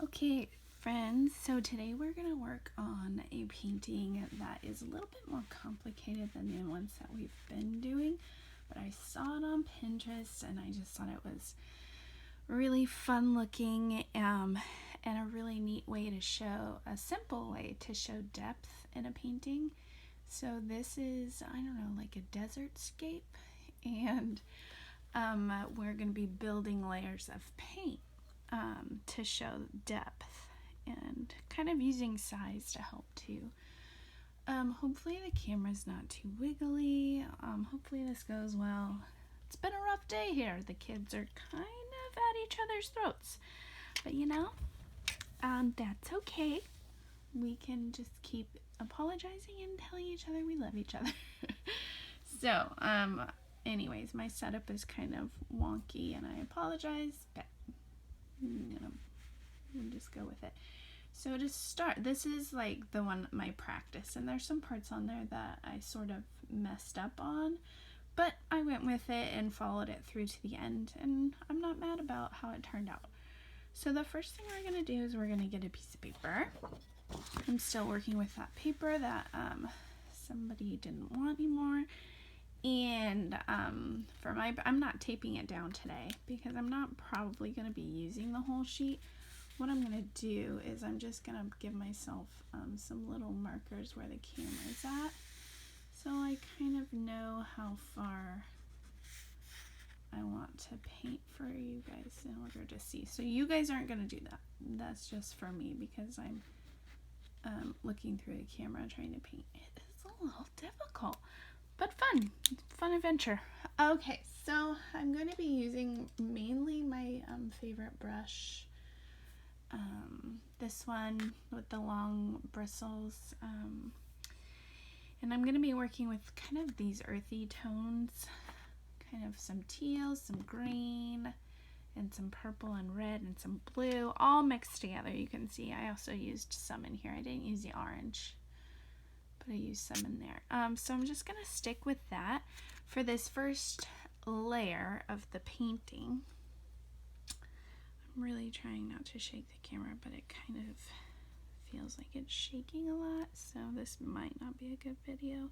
Okay, friends, so today we're going to work on a painting that is a little bit more complicated than the ones that we've been doing, but I saw it on Pinterest and I just thought it was really fun looking and a really neat way to show, a simple way to show depth in a painting. So this is, I don't know, like a desert scape, and we're going to be building layers of paint to show depth and kind of using size to help too. Hopefully the camera's not too wiggly. Hopefully this goes well. It's been a rough day here. The kids are kind of at each other's throats, but you know, that's okay. We can just keep apologizing and telling each other we love each other. So, anyways, my setup is kind of wonky and I apologize, but we'll just go with it. So to start, this is like the one, my practice, and there's some parts on there that I sort of messed up on, but I went with it and followed it through to the end, and I'm not mad about how it turned out. So the first thing we're going to do is we're going to get a piece of paper. I'm still working with that paper that somebody didn't want anymore. And I'm not taping it down today because I'm not probably going to be using the whole sheet. What I'm going to do is I'm just going to give myself some little markers where the camera's at, so I kind of know how far I want to paint for you guys in order to see. So you guys aren't going to do that. That's just for me because I'm looking through the camera trying to paint. It is a little difficult, but fun adventure. Okay, so I'm going to be using mainly my favorite brush, this one with the long bristles, and I'm going to be working with kind of these earthy tones, kind of some teal, some green, and some purple and red and some blue, all mixed together. You can see I also used some in here. I didn't use the orange, but I used some in there. So I'm just going to stick with that for this first layer of the painting. I'm really trying not to shake the camera, but it kind of feels like it's shaking a lot, so this might not be a good video.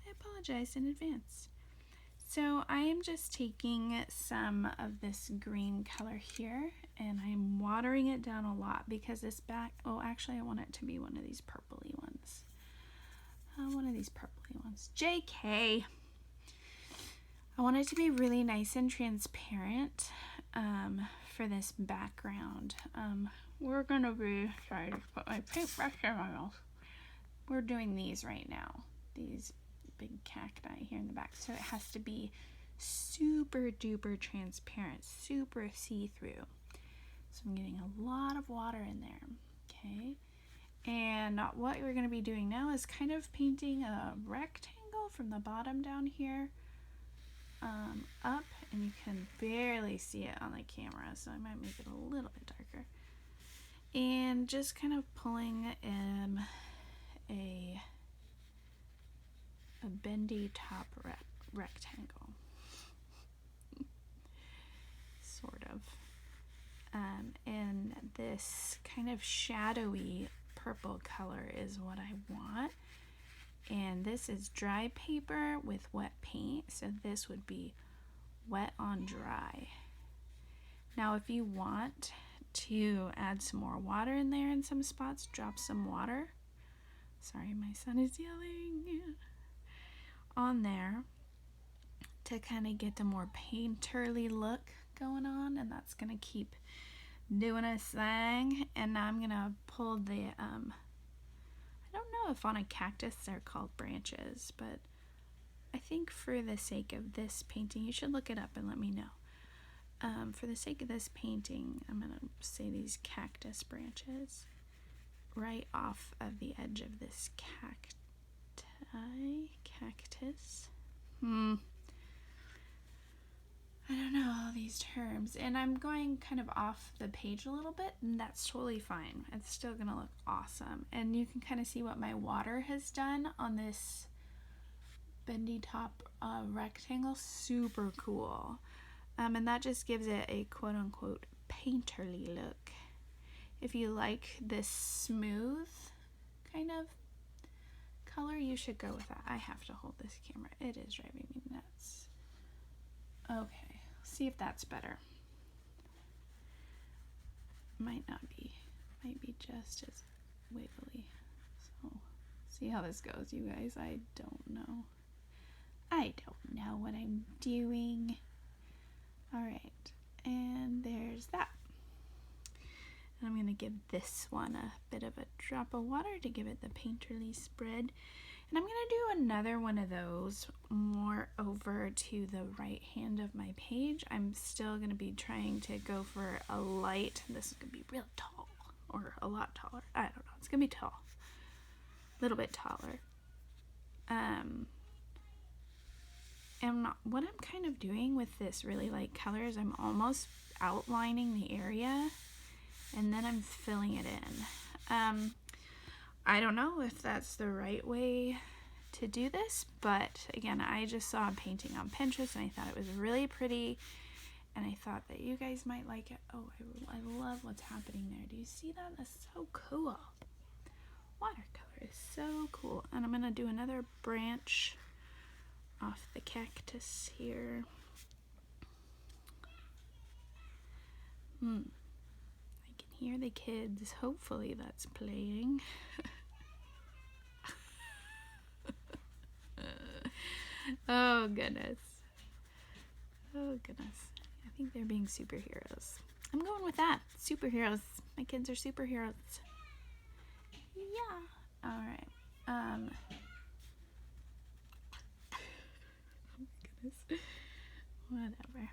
I apologize in advance. So I am just taking some of this green color here and I'm watering it down a lot because this back, oh actually I want it to be one of these purpley ones. JK. I want it to be really nice and transparent for this background. We're gonna be, sorry, just put my paintbrush in my mouth. We're doing these right now, these big cacti here in the back, so it has to be super duper transparent, super see-through. So I'm getting a lot of water in there. Okay, and what we're going to be doing now is kind of painting a rectangle from the bottom down here up, and you can barely see it on the camera, so I might make it a little bit darker, and just kind of pulling in a bendy top rectangle, sort of, and this kind of shadowy purple color is what I want, and this is dry paper with wet paint, so this would be wet on dry. Now if you want to add some more water in there in some spots, drop some water. Sorry, my son is yelling. On there to kind of get the more painterly look going on, and that's gonna keep doing its thing. And now I'm gonna pull the I don't know if on a cactus they're called branches, but I think for the sake of this painting, you should look it up and let me know. For the sake of this painting, I'm gonna say these cactus branches right off of the edge of this cactus. I don't know all these terms, and I'm going kind of off the page a little bit, and that's totally fine. It's still gonna look awesome, and you can kind of see what my water has done on this bendy top rectangle. Super cool, and that just gives it a quote-unquote painterly look. If you like this smooth kind of color, you should go with that. I have to hold this camera. It is driving me nuts. Okay, see if that's better. Might not be. Might be just as wiggly. So, see how this goes, you guys. I don't know. I don't know what I'm doing. Alright, and there's that. And I'm going to give this one a bit of a drop of water to give it the painterly spread. And I'm going to do another one of those more over to the right hand of my page. I'm still going to be trying to go for a light. This is going to be real tall, or a lot taller. I don't know. It's going to be tall. A little bit taller. And what I'm kind of doing with this really light color is I'm almost outlining the area and then I'm filling it in. I don't know if that's the right way to do this, but again, I just saw a painting on Pinterest and I thought it was really pretty and I thought that you guys might like it. Oh, I love what's happening there. Do you see that? That's so cool. Watercolor is so cool. And I'm gonna do another branch off the cactus here. I can hear the kids. Hopefully that's playing. Oh goodness. Oh goodness. I think they're being superheroes. I'm going with that. Superheroes. My kids are superheroes. Yeah. Alright. Oh my goodness. Whatever.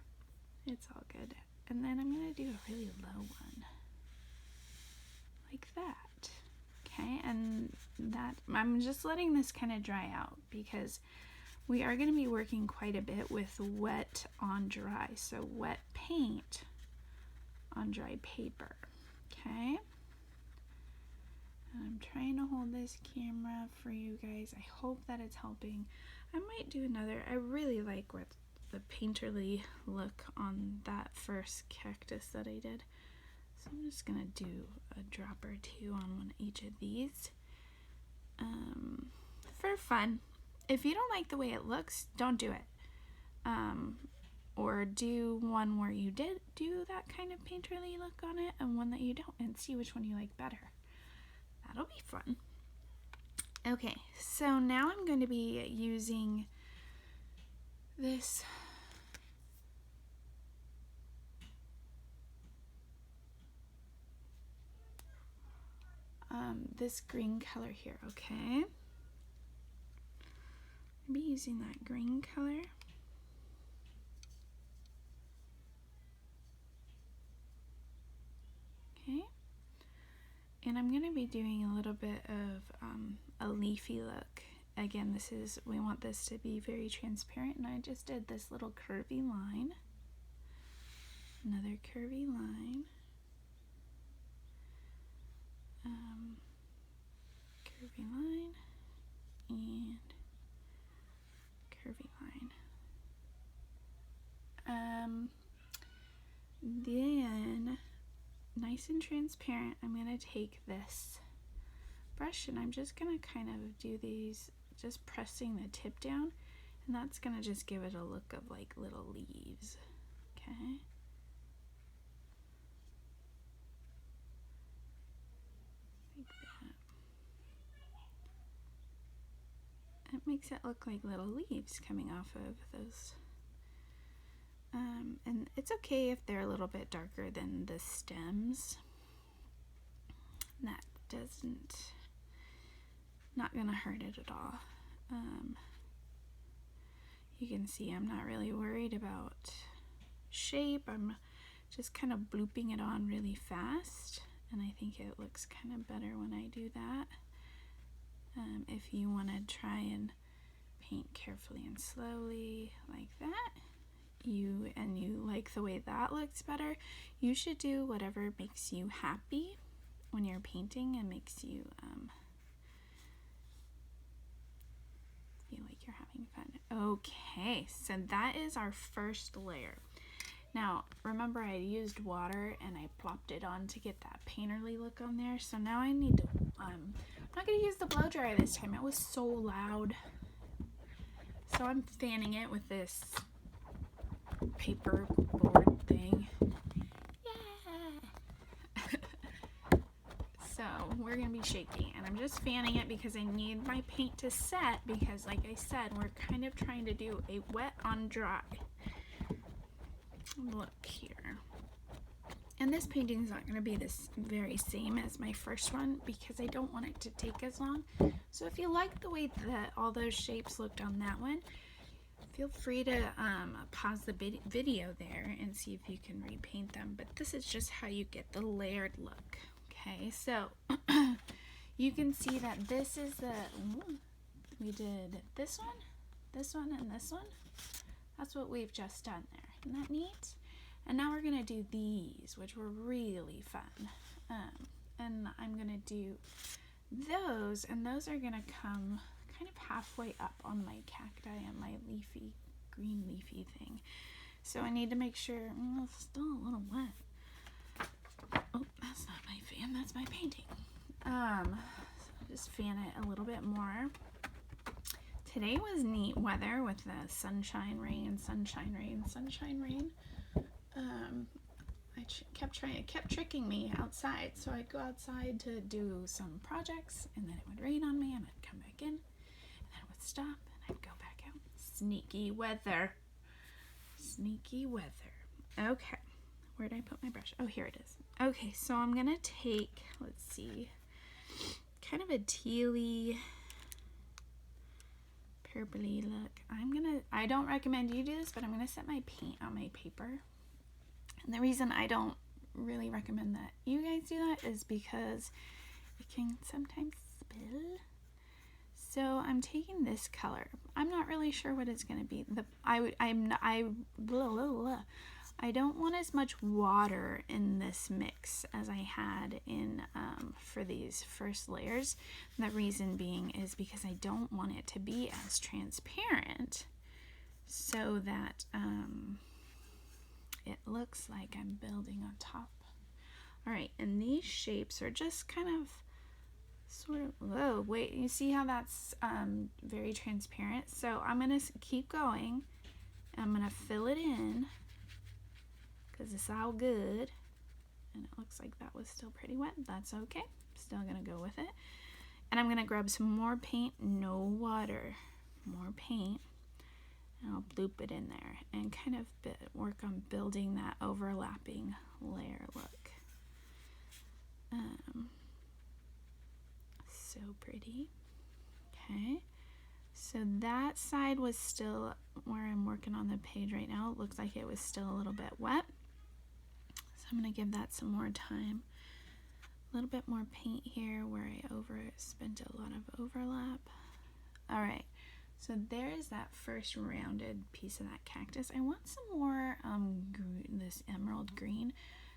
It's all good. And then I'm going to do a really low one. Like that. Okay, and that, I'm just letting this kind of dry out because we are going to be working quite a bit with wet on dry. So wet paint on dry paper. Okay. And I'm trying to hold this camera for you guys. I hope that it's helping. I might do another. I really like what the painterly look on that first cactus that I did. So I'm just gonna do a drop or two on each of these for fun. If you don't like the way it looks, don't do it. Or do one where you did do that kind of painterly look on it and one that you don't, and see which one you like better. That'll be fun. Okay, so now I'm going to be using this this green color here, okay? I'll be using that green color. Okay. And I'm going to be doing a little bit of a leafy look. Again, we want this to be very transparent, and I just did this little curvy line. Another curvy line. Curvy line and curvy line. Then, nice and transparent, I'm going to take this brush and I'm just going to kind of do these, just pressing the tip down, and that's going to just give it a look of like little leaves. Okay. Like that. It makes it look like little leaves coming off of those. And it's okay if they're a little bit darker than the stems. That not gonna hurt it at all. You can see I'm not really worried about shape. I'm just kind of blooping it on really fast, and I think it looks kind of better when I do that. If you want to try and paint carefully and slowly like that, and you like the way that looks better, you should do whatever makes you happy when you're painting and makes you feel like you're having fun. Okay, so that is our first layer. Now, remember I used water and I plopped it on to get that painterly look on there. So now I need to, I'm not going to use the blow dryer this time. It was so loud. So I'm fanning it with this paper board thing. Yeah! So we're going to be shaking, and I'm just fanning it because I need my paint to set, because like I said, we're kind of trying to do a wet on dry. Look here. And this painting is not going to be this very same as my first one because I don't want it to take as long. So if you like the way that all those shapes looked on that one, feel free to pause the video there and see if you can repaint them. But this is just how you get the layered look. Okay, so you can see that this is we did this one, and this one. That's what we've just done there. Isn't that neat? And now we're going to do these, which were really fun. And I'm going to do those, and those are going to come kind of halfway up on my cacti and my leafy, green leafy thing. So I need to make sure, it's still a little wet. Oh, that's not my fan, that's my painting. So just fan it a little bit more. Today was neat weather with the sunshine, rain, sunshine, rain, sunshine, rain. It kept tricking me outside. So I'd go outside to do some projects, and then it would rain on me, and I'd come back in, and then it would stop, and I'd go back out. Sneaky weather. Sneaky weather. Okay, where did I put my brush? Oh, here it is. Okay, so I'm gonna take, let's see, kind of a tealy, purpley look. I don't recommend you do this, but I'm gonna set my paint on my paper. And the reason I don't really recommend that you guys do that is because it can sometimes spill. So I'm taking this color. I'm not really sure what it's gonna be. I don't want as much water in this mix as I had in for these first layers. The reason being is because I don't want it to be as transparent, so that it looks like I'm building on top. All right, and these shapes are just kind of sort of, whoa, wait, you see how that's very transparent? So I'm gonna keep going. I'm gonna fill it in because it's all good. And it looks like that was still pretty wet. That's okay. Still gonna go with it. And I'm gonna grab some more paint, no water, more paint. And I'll bloop it in there and kind of work on building that overlapping layer look. So pretty. Okay, so that side was still where I'm working on the page right now. It looks like it was still a little bit wet. So I'm going to give that some more time. A little bit more paint here where I spent a lot of overlap. All right. So there's that first rounded piece of that cactus. I want some more this emerald green.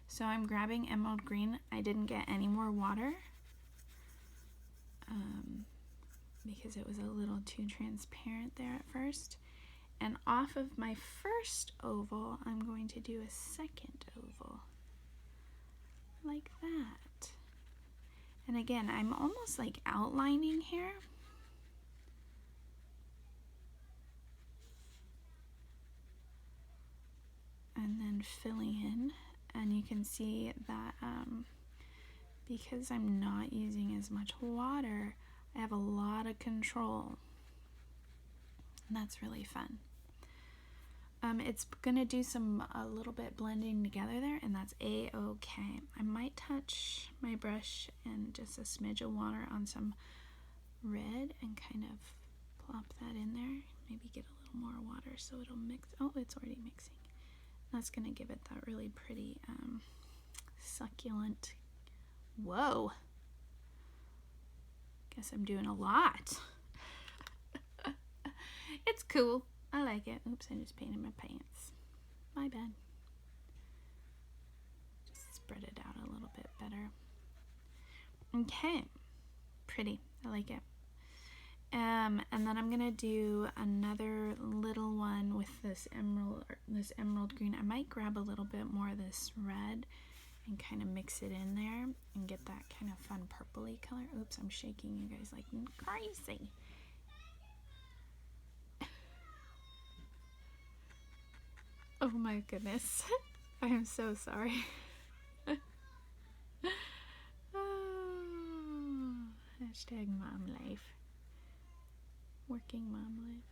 So I'm grabbing emerald green. I didn't get any more water because it was a little too transparent there at first. And off of my first oval, I'm going to do a second oval. Like that. And again, I'm almost like outlining here. And then filling in, and you can see that because I'm not using as much water, I have a lot of control, and that's really fun. It's gonna do a little bit blending together there, and that's a-okay. I might touch my brush and just a smidge of water on some red and kind of plop that in there. Maybe get a little more water so it'll mix. Oh, it's already mixing. That's gonna give it that really pretty succulent. Whoa, guess I'm doing a lot. It's cool, I like it. Oops, I just painted my pants, my bad. Just spread it out a little bit better. Okay, pretty, I like it. And then I'm gonna do another little one with this emerald green. I might grab a little bit more of this red and kind of mix it in there and get that kind of fun purpley color. Oops, I'm shaking you guys like crazy. Oh my goodness. I am so sorry. Oh, hashtag mom life. Working mom life.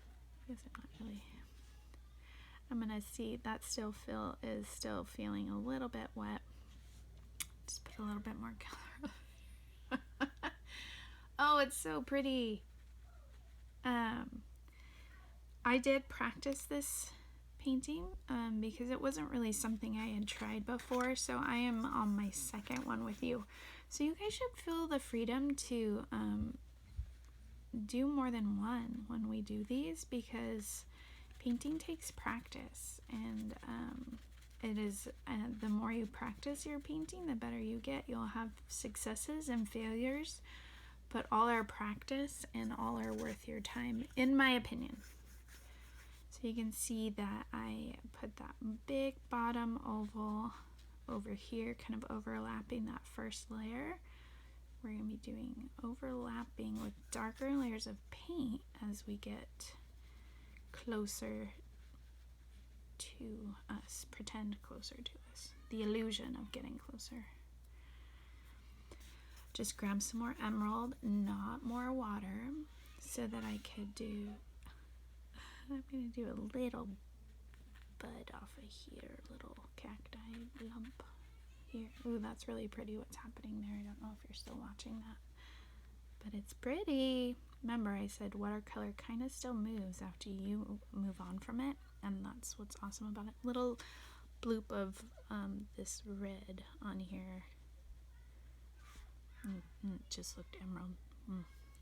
I guess I'm not really. I'm gonna see that is still feeling a little bit wet. Just put a little bit more color. Oh, it's so pretty. I did practice this painting because it wasn't really something I had tried before, so I am on my second one with you. So you guys should feel the freedom to do more than one when we do these, because painting takes practice, and it is the more you practice your painting, the better you get. You'll have successes and failures, but all are practice and all are worth your time, in my opinion. So you can see that I put that big bottom oval over here, kind of overlapping that first layer. We're going to be doing overlapping with darker layers of paint as we get closer to us, pretend closer to us, the illusion of getting closer. Just grab some more emerald, not more water, so that I could do, I'm going to do a little bud off of here, little cacti lump here. Ooh, that's really pretty what's happening there. I don't know if you're still watching that, but it's pretty. Remember, I said watercolor kind of still moves after you move on from it, and that's what's awesome about it. Little bloop of this red on here. It just looked emerald.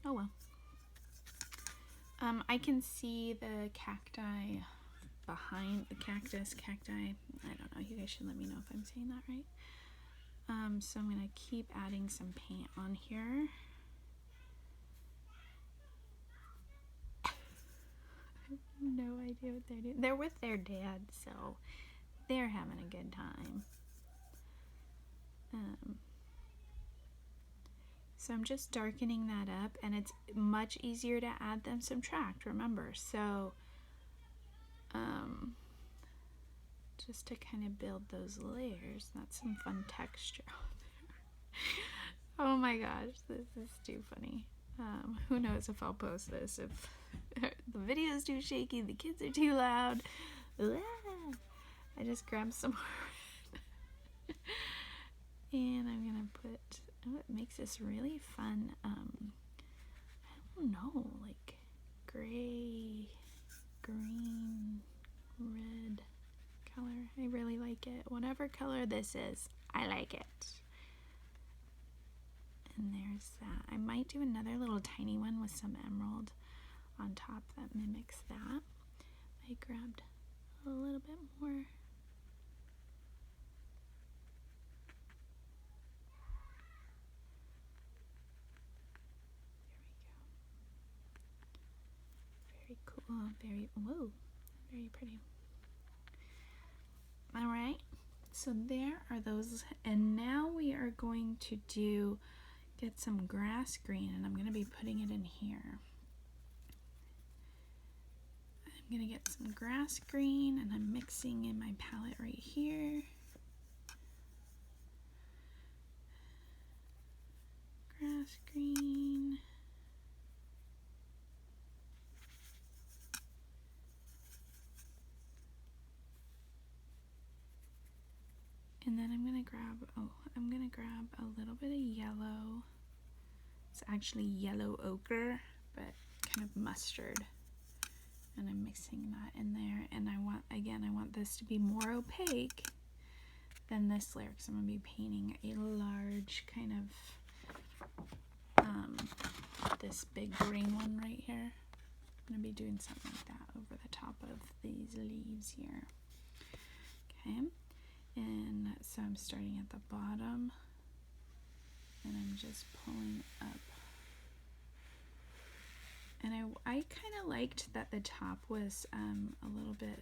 Oh well. I can see the cacti behind the cacti. I don't know. You guys should let me know if I'm saying that right. So I'm gonna keep adding some paint on here. No idea what they're doing. They're with their dad, so they're having a good time. So I'm just darkening that up, and it's much easier to add than subtract, remember. So just to kind of build those layers. That's some fun texture on there. Oh my gosh, this is too funny. Who knows if I'll post this, if the video is too shaky, the kids are too loud. I just grabbed some more. And I'm gonna put, oh, it makes this really fun, I don't know, like gray, green, red color. I really like it. Whatever color this is, I like it. And there's that. I might do another little tiny one with some emerald on top that mimics that. I grabbed a little bit more. Very cool, very pretty. All right, so there are those, and now we are going to get some grass green, and I'm going to be putting it in here. I'm going to get some grass green, and I'm mixing in my palette right here. Grass green. And then I'm gonna grab a little bit of yellow. It's actually yellow ochre, but kind of mustard. And I'm mixing that in there. And I want this to be more opaque than this layer, because I'm gonna be painting a large kind of this big green one right here. I'm gonna be doing something like that over the top of these leaves here. Okay. And so I'm starting at the bottom, and I'm just pulling up And I kind of liked that the top was a little bit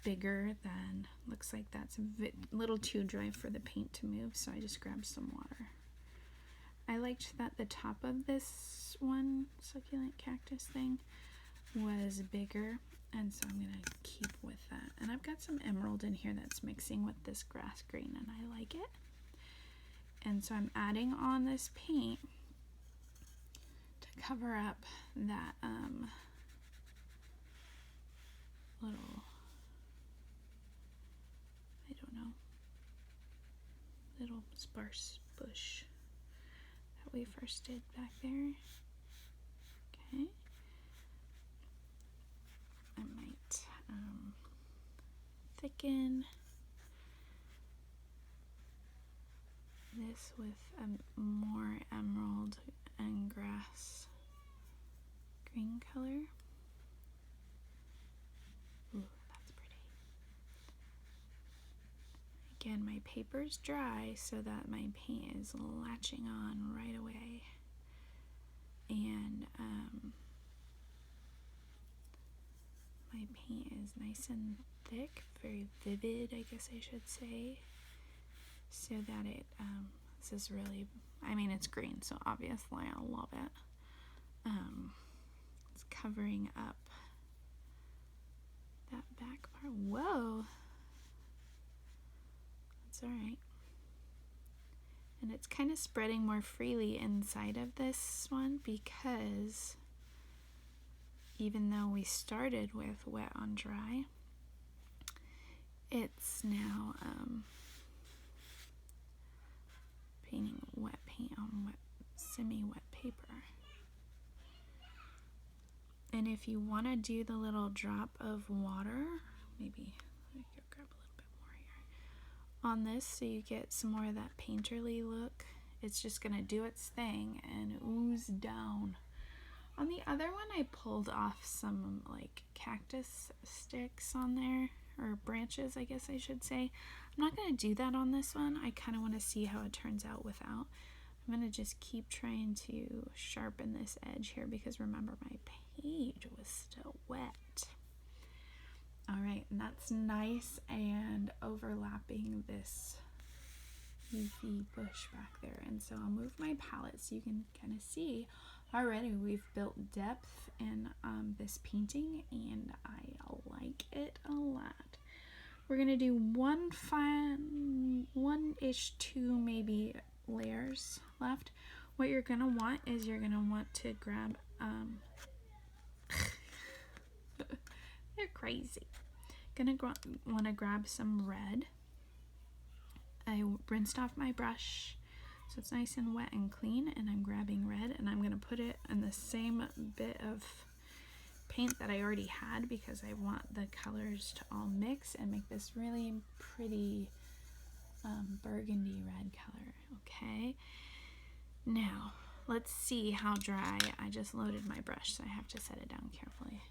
bigger than, looks like that's a little too dry for the paint to move, so I just grabbed some water. I liked that the top of this one succulent cactus thing was bigger, and so I'm gonna keep with that. And I've got some emerald in here that's mixing with this grass green, and I like it. And so I'm adding on this paint to cover up that little, I don't know, little sparse bush that we first did back there. Okay. I might thicken this with a more emerald and grass green color. Ooh, that's pretty. Again, my paper's dry so that my paint is latching on right away. And my paint is nice and thick, very vivid, I guess I should say, so that it, this is really, I mean, it's green, so obviously I love it. It's covering up that back part. Whoa, that's all right. And it's kind of spreading more freely inside of this one because even though we started with wet on dry, it's now painting wet paint on wet, semi-wet paper. And if you want to do the little drop of water, maybe I could grab a little bit more here on this so you get some more of that painterly look. It's just going to do its thing and ooze down. On the other one, I pulled off some like cactus sticks on there, or branches, I guess I should say. I'm not going to do that on this one. I kind of want to see how it turns out without. I'm going to just keep trying to sharpen this edge here because remember, my page was still wet. All right, and that's nice and overlapping this leafy bush back there. And so I'll move my palette so you can kind of see already we've built depth in this painting, and I like it a lot. We're gonna do one-ish, two maybe layers left. What you're gonna want is you're gonna want to grab they're crazy. Want to grab some red. I rinsed off my brush so it's nice and wet and clean, and I'm grabbing red and I'm going to put it in the same bit of paint that I already had because I want the colors to all mix and make this really pretty burgundy red color. Okay, now let's see how dry. I just loaded my brush, so I have to set it down carefully.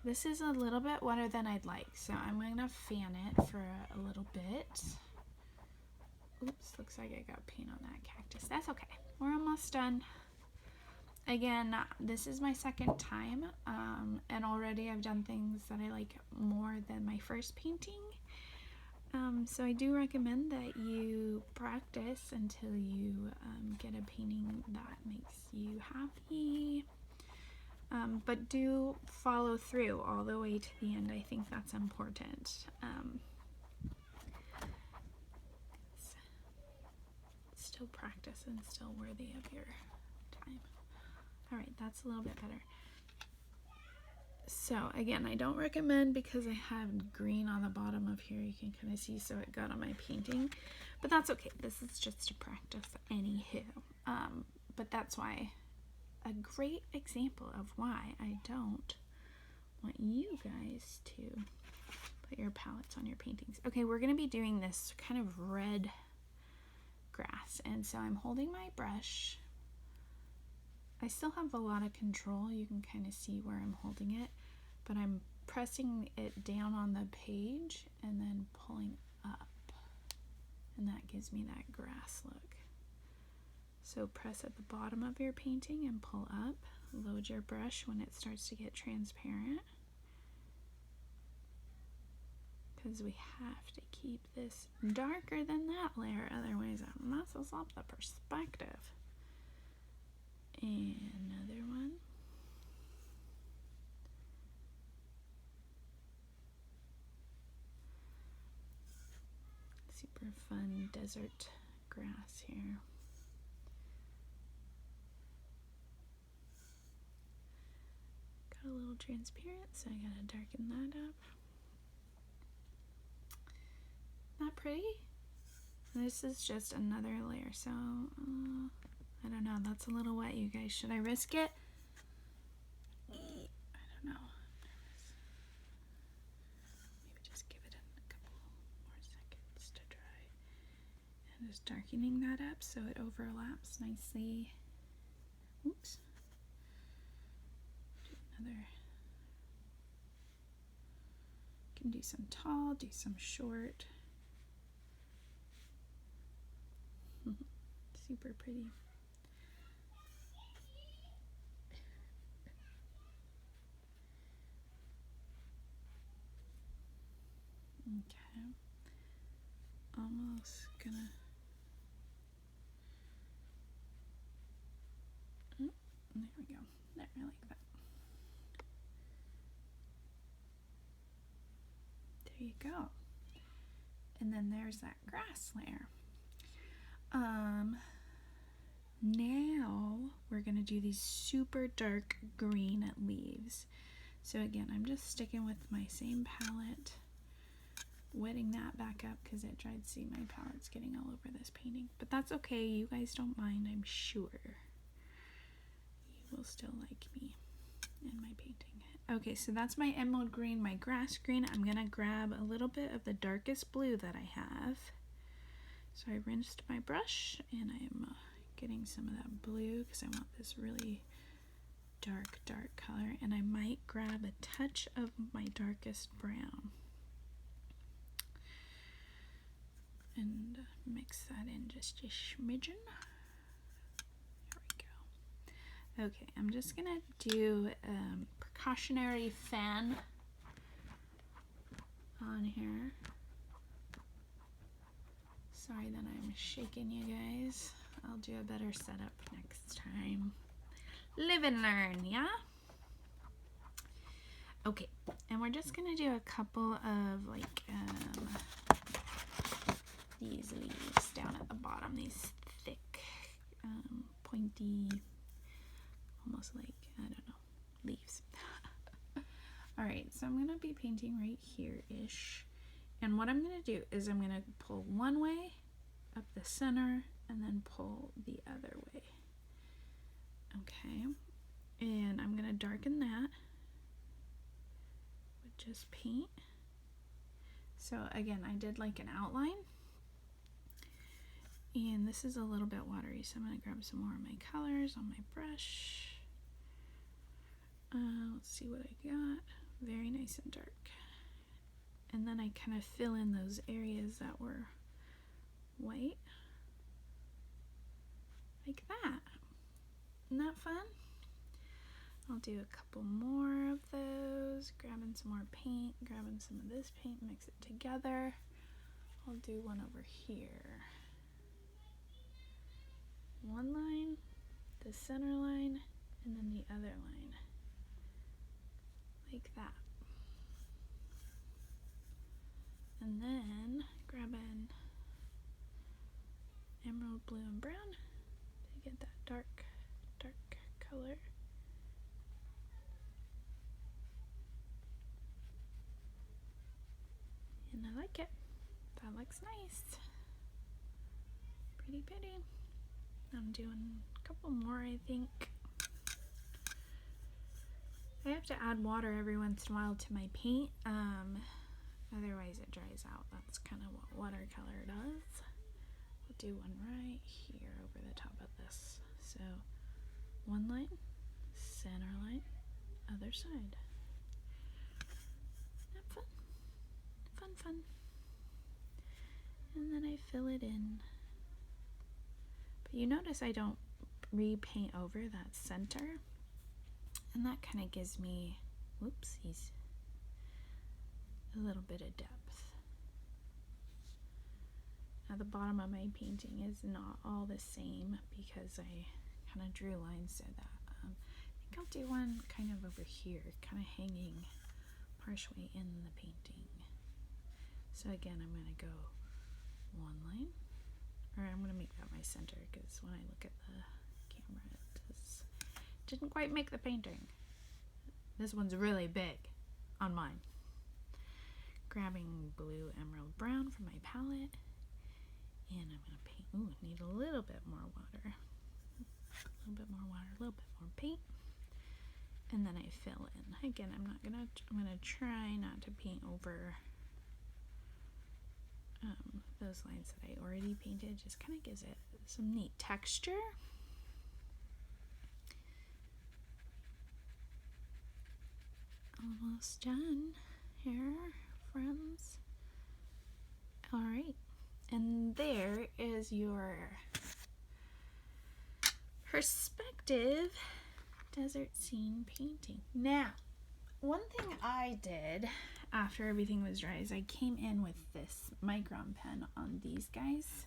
This is a little bit wetter than I'd like, so I'm going to fan it for a little bit. Oops, looks like I got paint on that cactus. That's okay. We're almost done. Again, this is my second time, and already I've done things that I like more than my first painting. So I do recommend that you practice until you get a painting that makes you happy. But do follow through all the way to the end. I think that's important. Still practice and still worthy of your time. All right, that's a little bit better. So again, I don't recommend because I have green on the bottom of here. You can kind of see, so it got on my painting, but that's okay. This is just a practice anywho. But that's why, a great example of why I don't want you guys to put your palettes on your paintings. Okay, we're going to be doing this kind of red grass, and so I'm holding my brush. I still have a lot of control. You can kind of see where I'm holding it, but I'm pressing it down on the page and then pulling up, and that gives me that grass look. So press at the bottom of your painting and pull up load your brush when it starts to get transparent, because we have to keep this darker than that layer, otherwise it messes up the perspective. And another one. Super fun desert grass here. Got a little transparent, so I gotta darken that up. Not pretty? This is just another layer, so I don't know. That's a little wet, you guys. Should I risk it? I don't know. Maybe just give it a couple more seconds to dry. And just darkening that up so it overlaps nicely. Oops. Do another. Can do some tall, do some short. Super pretty. Okay. Almost gonna. There we go. There, I like that. There you go. And then there's that grass layer. Now we're gonna do these super dark green leaves. So again, I'm just sticking with my same palette, wetting that back up because it dried. See, my palette's getting all over this painting, but that's okay. You guys don't mind, I'm sure. You will still like me and my painting. Okay, so that's my emerald green, my grass green. I'm gonna grab a little bit of the darkest blue that I have. So I rinsed my brush and I am getting some of that blue because I want this really dark color, and I might grab a touch of my darkest brown and mix that in just a smidgen. There we go. Okay, I'm just gonna do a precautionary fan on here. Sorry that I'm shaking you guys. I'll do a better setup next time. Live and learn, yeah? Okay, and we're just gonna do a couple of like these leaves down at the bottom, these thick, pointy, almost like, I don't know, leaves. Alright, so I'm gonna be painting right here-ish. And what I'm going to do is I'm going to pull one way up the center and then pull the other way. Okay. And I'm going to darken that with just paint. So again, I did like an outline. And this is a little bit watery, so I'm going to grab some more of my colors on my brush. Let's see what I got. Very nice and dark. And then I kind of fill in those areas that were white. Like that. Isn't that fun? I'll do a couple more of those. Grabbing some more paint, grabbing some of this paint, mix it together. I'll do one over here. One line, the center line, and then the other line. Like that. And then grab an emerald blue and brown to get that dark color. And I like it. That looks nice. Pretty. I'm doing a couple more, I think. I have to add water every once in a while to my paint. Otherwise it dries out. That's kind of what watercolor does. I'll do one right here over the top of this. So one line, center line, other side. Isn't that fun? Fun. And then I fill it in. But you notice I don't repaint over that center. And that kind of gives me, whoopsies, a little bit of depth. Now the bottom of my painting is not all the same because I kind of drew lines so that I think I'll do one kind of over here, kind of hanging partially in the painting. So again, I'm going to go one line, or I'm going to make that my center because when I look at the camera it didn't quite make the painting. This one's really big on mine. Grabbing blue emerald brown from my palette. And I'm going to paint. Ooh, need a little bit more water. A little bit more water, a little bit more paint. And then I fill in. Again, I'm going to try not to paint over those lines that I already painted. Just kind of gives it some neat texture. Almost done here, friends. All right. And there is your perspective desert scene painting. Now, one thing I did after everything was dry is I came in with this micron pen on these guys.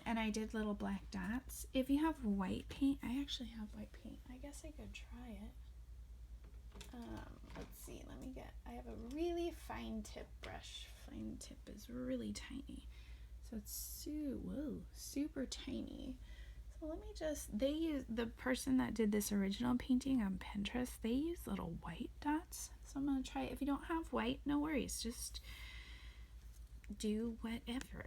And I did little black dots. If you have white paint, I actually have white paint. I guess I could try it. Let's see, I have a really fine tip brush. Fine tip is really tiny. So it's super tiny. So let me the person that did this original painting on Pinterest, they use little white dots. So I'm going to try it. If you don't have white, no worries. Just do whatever.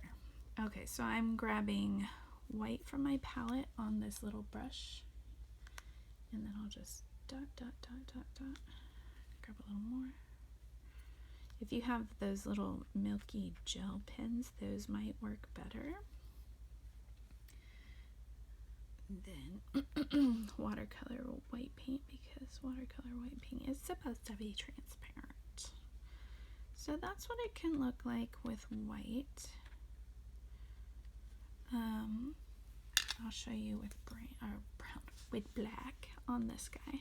Okay, so I'm grabbing white from my palette on this little brush. And then I'll just dot. Grab a little more. If you have those little milky gel pens, those might work better. Then watercolor white paint, because watercolor white paint is supposed to be transparent. So that's what it can look like with white. I'll show you with brown, with black on this guy.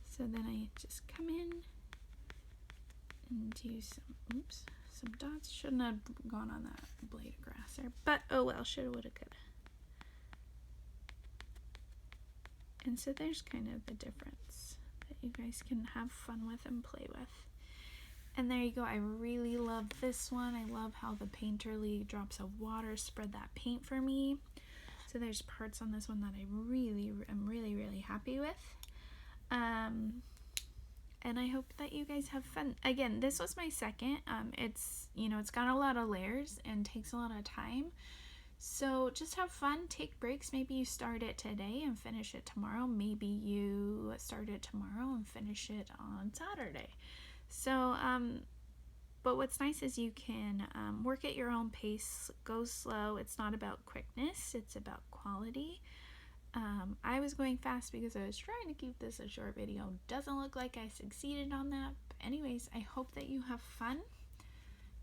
So then I just come in and do some dots. Shouldn't have gone on that blade of grass there, but oh well, shoulda, woulda, coulda. And so there's kind of the difference that you guys can have fun with and play with. And there you go. I really love this one. I love how the painterly drops of water spread that paint for me. So there's parts on this one that I'm really happy with. And I hope that you guys have fun. Again, this was my second. It's got a lot of layers and takes a lot of time. So just have fun, take breaks. Maybe you start it today and finish it tomorrow. Maybe you start it tomorrow and finish it on Saturday. So, but what's nice is you can work at your own pace, go slow. It's not about quickness, it's about quality. I was going fast because I was trying to keep this a short video. Doesn't look like I succeeded on that. But anyways, I hope that you have fun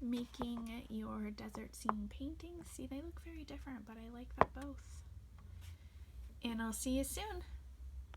making your desert scene paintings. See, they look very different, but I like them both. And I'll see you soon.